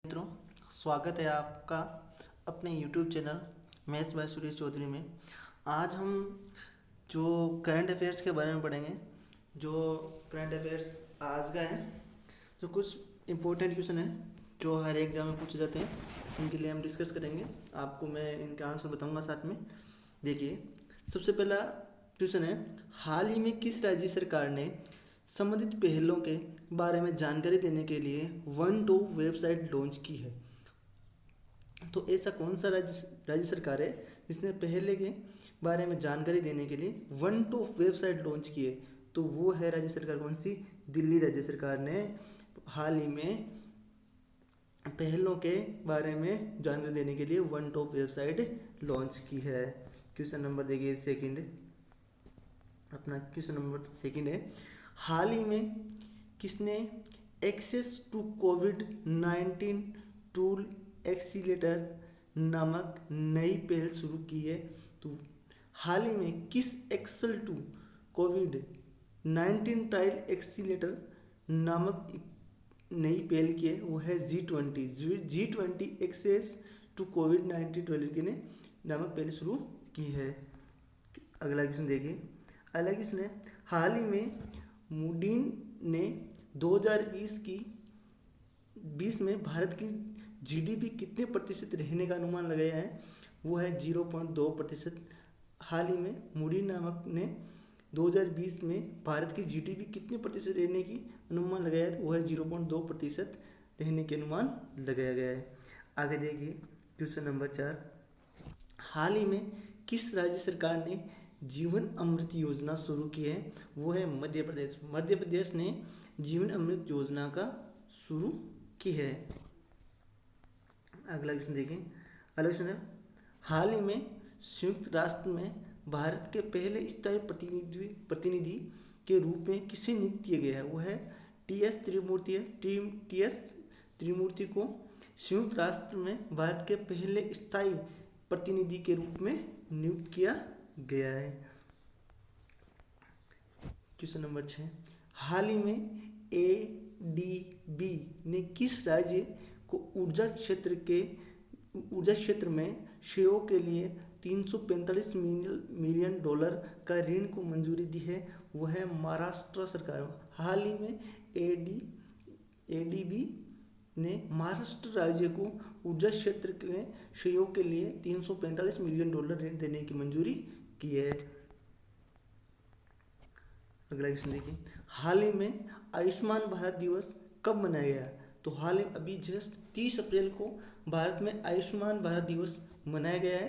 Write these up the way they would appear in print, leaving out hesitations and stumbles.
मित्रों, स्वागत है आपका अपने YouTube channel maths by Suresh Chaudhary में। आज हम जो करंट अफेयर्स के बारे में पढ़ेंगे। जो करंट अफेयर्स आज का है, जो कुछ इम्पोर्टेंट क्वेश्चन है जो हर एग्जाम में पूछे जाते हैं, उनके लिए हम डिस्कस करेंगे। आपको मैं इनका आंसर बताऊंगा साथ में। देखिए, सबसे पहला क्वेश्चन है, हाल ही में किस राज्य सरकार ने संबंधित पहलों के बारे में जानकारी देने के लिए वन टू वेबसाइट लॉन्च की है। तो ऐसा कौन सा राज्य सरकार है जिसने पहले के बारे में जानकारी देने के लिए वन टू वेबसाइट लॉन्च की है? तो वो है राज्य सरकार कौन सी? दिल्ली राज्य सरकार ने हाल ही में पहलों के बारे में जानकारी देने के लिए वन टॉप वेबसाइट लॉन्च की है। क्वेश्चन नंबर देखिए सेकंड, अपना क्वेश्चन नंबर सेकंड है, हाल ही में किसने एक्सेस टू कोविड-19 टूल एक्सीलेटर नामक नई पहल शुरू की है? तो हाल ही में किस एक्सेल टू कोविड-19 ट्रायल एक्सीलेटर नामक नई पहल की है? वो है G20 access to covid twelve के ने नामक पहल शुरू की है। अगला क्वेश्चन देखिए, अगला क्वेश्चन है, हाल ही में मूडीन ने 2020 में भारत की जीडीपी कितने प्रतिशत रहने का अनुमान लगाया है? वो है 0.2%। हाल ही में मूडीन नामक ने 2020 में भारत की जीडीपी कितने प्रतिशत रहने की अनुमान लगाया है? तो वो है 0.2% रहने के अनुमान लगाया गया है। आगे देखिए क्वेश्चन नंबर 4, हाल ही में किस राज्य सरकार ने जीवन अमृत योजना शुरू की है? वो है मध्य प्रदेश। मध्य प्रदेश ने जीवन अमृत योजना का शुरू की है। अगला क्वेश्चन देखिए, अगला क्वेश्चन है, हाल ही में संयुक्त राष्ट्र में भारत के पहले स्थायी प्रतिनिधि के रूप में किसे नियुक्त किया गया है? वो है टी एस त्रिमूर्ति को संयुक्त राष्ट्र में भारत के पहले स्थायी प्रतिनिधि के रूप में नियुक्त किया गया है। क्वेश्चन नंबर 6, हाल ही में एडीबी ने किस राज्य को ऊर्जा क्षेत्र में सहयोग के लिए 345 मिलियन डॉलर का ऋण को मंजूरी दी है? वो है महाराष्ट्र सरकार। हाल ही में एडीबी ने महाराष्ट्र राज्य को ऊर्जा क्षेत्र में सहयोग के लिए 345 मिलियन डॉलर ऋण देने की मंजूरी की है। अगला क्वेश्चन देखिए, हाल ही में आयुष्मान भारत दिवस कब मनाया गया? तो हाल ही अभी जस्ट 30 अप्रैल को भारत में आयुष्मान भारत दिवस मनाया गया है।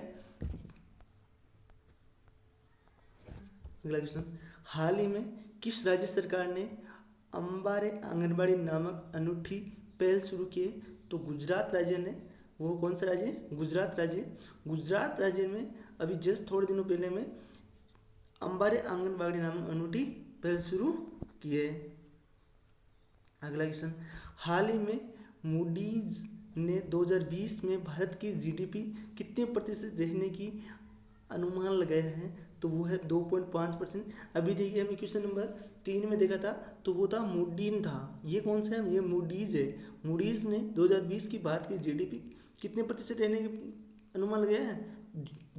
अगला क्वेश्चन, हाल ही में किस राज्य सरकार ने अंबारे आंगनबाड़ी नामक अनूठी पहल शुरू की है? तो गुजरात राज्य ने। वो कौन सा राज्य है? गुजरात राज्य। गुजरात राज्य में अभी जस्ट थोड़े दिनों पहले में अंबारे आंगनबाड़ी नामक अनूठी पहल शुरू की है। अगला क्वेश्चन, हाल ही में मूडीज ने 2020 में भारत की जीडीपी कितने प्रतिशत रहने की अनुमान लगाया है? तो वो है 2.5%। अभी देखिए, हमें क्वेश्चन नंबर 3 में देखा था तो वो था मूडीन था। ये कौन सा है? ये मूडीज है। मूडीज ने 2020 की भारत की जीडीपी कितने प्रतिशत रहने के अनुमान लगाया है?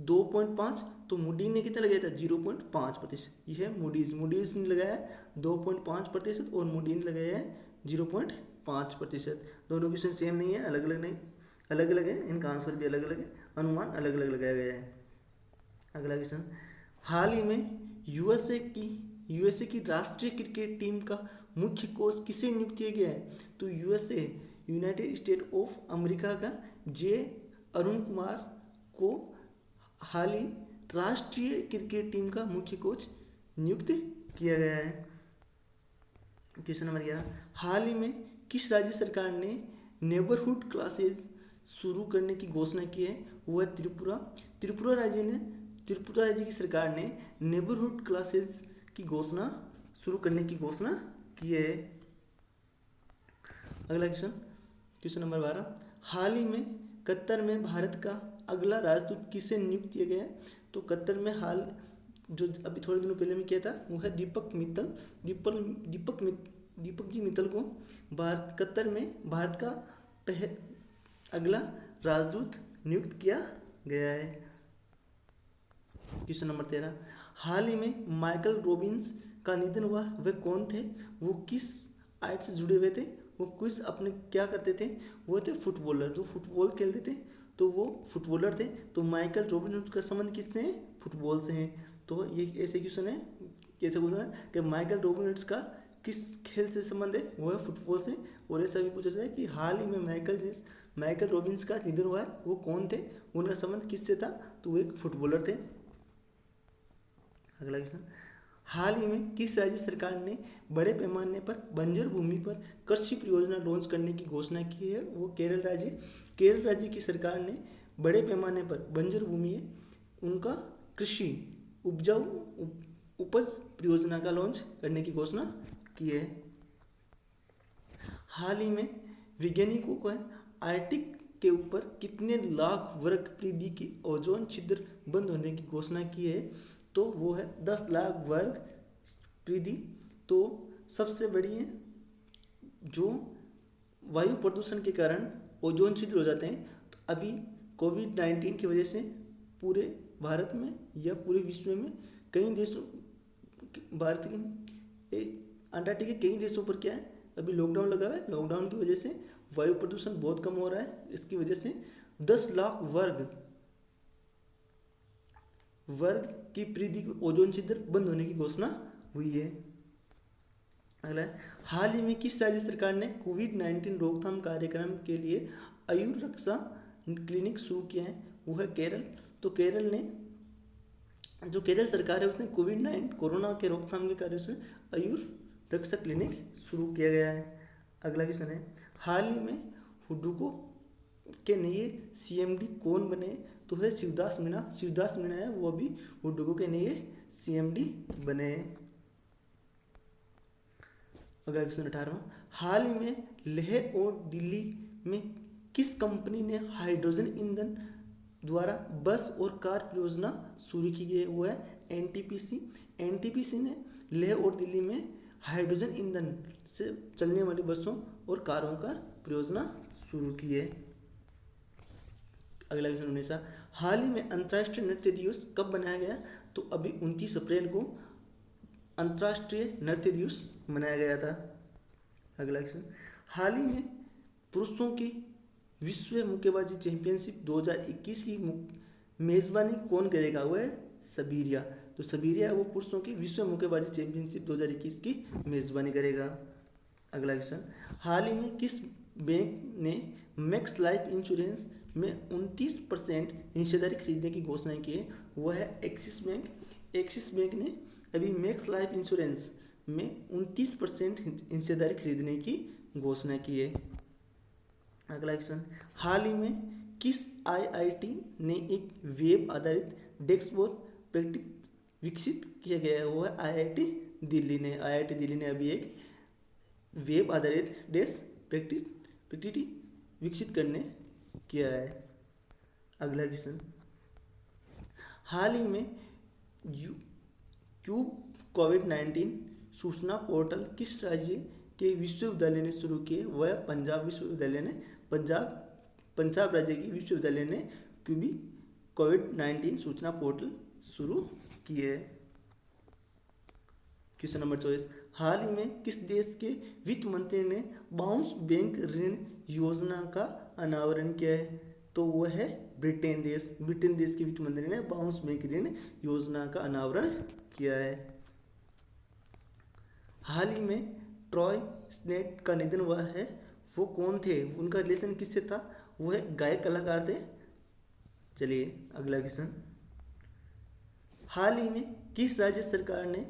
2.5। तो मूडीन ने कितना लगाया था? 0.5%। ये है मूडीज ने लगाया 2.5% और मूडीन ने लगाया है 0.5%। दोनों क्वेश्चन सेम नहीं है, अलग अलग नहीं, अलग अलग है, इनका आंसर भी अलग अलग है, अनुमान अलग अलग लगाया गया है। अगला क्वेश्चन, हाल ही में यूएसए की राष्ट्रीय क्रिकेट टीम का मुख्य कोच किसे नियुक्त किया गया है? तो यूनाइटेड स्टेट ऑफ अमेरिका का जे अरुण कुमार को हाल ही राष्ट्रीय क्रिकेट टीम का मुख्य कोच नियुक्त किया गया है। क्वेश्चन नंबर 11, हाल ही में किस राज्य सरकार ने नेबरहुड क्लासेज शुरू करने की घोषणा की है? वो है त्रिपुरा। त्रिपुरा राज्य की सरकार ने नेबरहुड क्लासेज की घोषणा शुरू करने की घोषणा की है। अगला क्वेश्चन नंबर 12, हाल ही में कतर में भारत का अगला राजदूत किसे नियुक्त किया गया है? तो कतर में हाल जो अभी थोड़े दिनों पहले में किया था वो है दीपक जी मित्तल को कतर में भारत का अगला राजदूत नियुक्त किया गया है। क्वेश्चन नंबर 13, हाल ही में माइकल रॉबिन्स का निधन हुआ, वे कौन थे, वो किस आर्ट से जुड़े हुए थे, वो किस अपने क्या करते थे, वो थे फुटबॉलर, जो फुटबॉल खेलते थे, तो वो फुटबॉलर थे। तो माइकल रॉबिन्स का संबंध किससे है, फुटबॉल से है। तो ये ऐसे क्वेश्चन है, कैसे बोलना है कि माइकल रॉबिन्स का किस खेल से संबंध है, वो है फुटबॉल से। और ऐसा भी पूछा जाए कि हाल ही में माइकल रॉबिन्स का निधन हुआ है, वो कौन थे, उनका संबंध किससे था, तो वो एक फुटबॉलर थे। अगला क्वेश्चन, हाल ही में किस राज्य सरकार ने बड़े पैमाने पर बंजर भूमि पर कृषि परियोजना लॉन्च करने की घोषणा की है, वो केरल राज्य की सरकार ने बड़े पैमाने पर बंजर भूमि है उनका कृषि उपजाऊ उपज परियोजना का लॉन्च करने की घोषणा की है। हाल ही में वैज्ञानिकों को आर्कटिक के ऊपर कितने लाख वर्ग परिधि की ओजोन छिद्र बंद होने की घोषणा की है, तो वो है 10 लाख वर्ग परिधि। तो सबसे बड़ी है जो वायु प्रदूषण के कारण ओजोन छिद्र हो जाते हैं। तो अभी कोविड-19 की वजह से पूरे भारत में या पूरे विश्व में कई देशों, भारत के अंटार्कटिका के कई देशों पर क्या है, अभी लॉकडाउन लगा हुआ है। लॉकडाउन की वजह से वायु प्रदूषण बहुत कम हो रहा है। इसकी वजह से 10 लाख वर्ग की परिधि ओजोन छिद्र बंद होने की घोषणा हुई है। अगला है, हाल ही में किस राज्य सरकार ने कोविड-19 रोकथाम कार्यक्रम के लिए आयुर्रक्षा क्लिनिक शुरू किया है, वो है केरल। तो केरल ने, जो केरल सरकार है, उसने कोविड-19 कोरोना के रोकथाम के कार्य से आयुर्रक्षा क्लिनिक शुरू किया गया है। अगला क्वेश्चन है, हाल ही में हुडुको के नए सीएमडी कौन बने, तो है शिवदास मीणा है, वो भी हुडुको के नए सीएमडी बने। अगला क्वेश्चन 18वां, हाल ही में लेह और दिल्ली में किस कंपनी ने हाइड्रोजन ईंधन द्वारा बस और कार परियोजना शुरू की गई, वो है एनटीपीसी ने लेह और दिल्ली में हाइड्रोजन ईंधन से चलने वाली बसों और कारों का परियोजना शुरू की है। अगला क्वेश्चन 19, हाल ही में अंतर्राष्ट्रीय नृत्य दिवस कब मनाया गया, तो अभी 29 अप्रैल को अंतर्राष्ट्रीय नृत्य दिवस मनाया गया था। अगला क्वेश्चन, हाल ही में पुरुषों की विश्व मुक्केबाजी चैंपियनशिप 2021 की मेजबानी कौन करेगा, वो है सबीरिया। तो सबीरिया वो पुरुषों की विश्व मुक्केबाजी चैंपियनशिप 2021 की मेजबानी करेगा। अगला क्वेश्चन, हाल ही में किस बैंक ने मैक्स लाइफ इंश्योरेंस में 29% हिस्सेदारी खरीदने की घोषणा की है, वो है एक्सिस बैंक ने अभी मैक्स लाइफ इंश्योरेंस में 29% हिस्सेदारी खरीदने की घोषणा की है। अगला क्वेश्चन, हाल ही में किस आईआईटी ने एक वेब आधारित डेस्कबोर्ड प्रैक्टिस विकसित किया गया है, वो है आईआईटी दिल्ली ने अभी एक वेब आधारित डेस्क प्रैक्टिस विकसित करने किया है। अगला क्वेश्चन, हाल ही में क्यूब कोविड-19 सूचना पोर्टल किस राज्य के विश्वविद्यालय ने शुरू किए, वह पंजाब विश्वविद्यालय ने पंजाब राज्य की विश्वविद्यालय ने क्यूबी कोविड-19 सूचना पोर्टल शुरू किए है। क्वेश्चन नंबर 24, हाल ही में किस देश के वित्त मंत्री ने बाउंस बैंक ऋण योजना का अनावरण किया है, तो वह है ब्रिटेन देश के वित्त मंत्री ने बाउंस बैंक ऋण योजना का अनावरण किया है। हाल ही में ट्रॉय स्नेट का निधन हुआ है, वो कौन थे, उनका रिलेशन किससे था, वो है गायक कलाकार थे। चलिए अगला क्वेश्चन, हाल ही में किस राज्य सरकार ने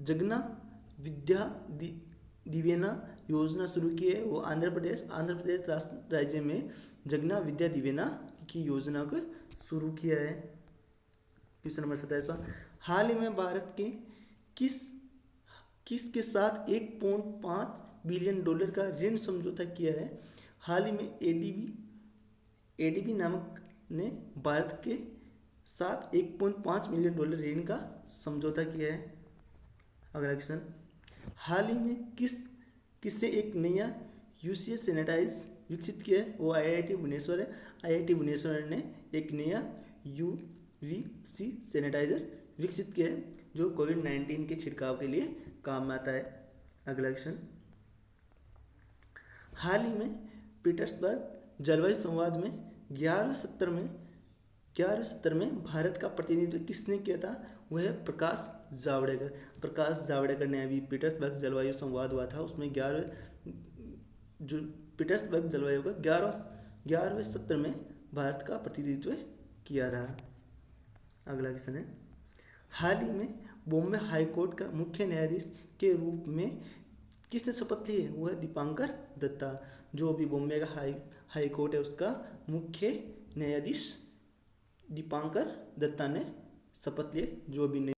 जगना विद्या दिवेना योजना शुरू की है, वो आंध्र प्रदेश राज्य में जगना विद्या दिवेना की योजना को शुरू किया है। क्वेश्चन नंबर 27, हाल ही में भारत के किस के साथ 1.5 बिलियन डॉलर का ऋण समझौता किया है। हाल ही में एडीबी नामक ने भारत के साथ 1.5 मिलियन डॉलर ऋण का समझौता किया है। अगला क्वेश्चन, हाल ही में किससे एक नया यूसीएस सैनिटाइज विकसित किया है वो आईआईटी भुवनेश्वर है। आईआईटी भुवनेश्वर ने एक नया यूवीसी सैनिटाइजर विकसित किया है जो कोविड-19 के छिड़काव के लिए काम में आता है। अगला क्वेश्चन, हाल ही में पीटर्सबर्ग जलवायु संवाद में 11वें सत्र में भारत का प्रतिनिधित्व किसने किया था? वह है प्रकाश जावड़ेकर। प्रकाश जावड़ेकर ने अभी पीटर्सबर्ग जलवायु संवाद हुआ था उसमें 11वें जो पीटर्सबर्ग जलवायु का 11वें सत्र में भारत का प्रतिनिधित्व किया था। अगला क्वेश्चन है, हाल ही में बॉम्बे हाई कोर्ट का मुख्य न्यायाधीश के रूप में किसने शपथ ली है? वो है दीपांकर दत्ता। जो अभी बॉम्बे का हाई कोर्ट है उसका मुख्य न्यायाधीश दीपांकर दत्ता ने शपथ लिए जो अभी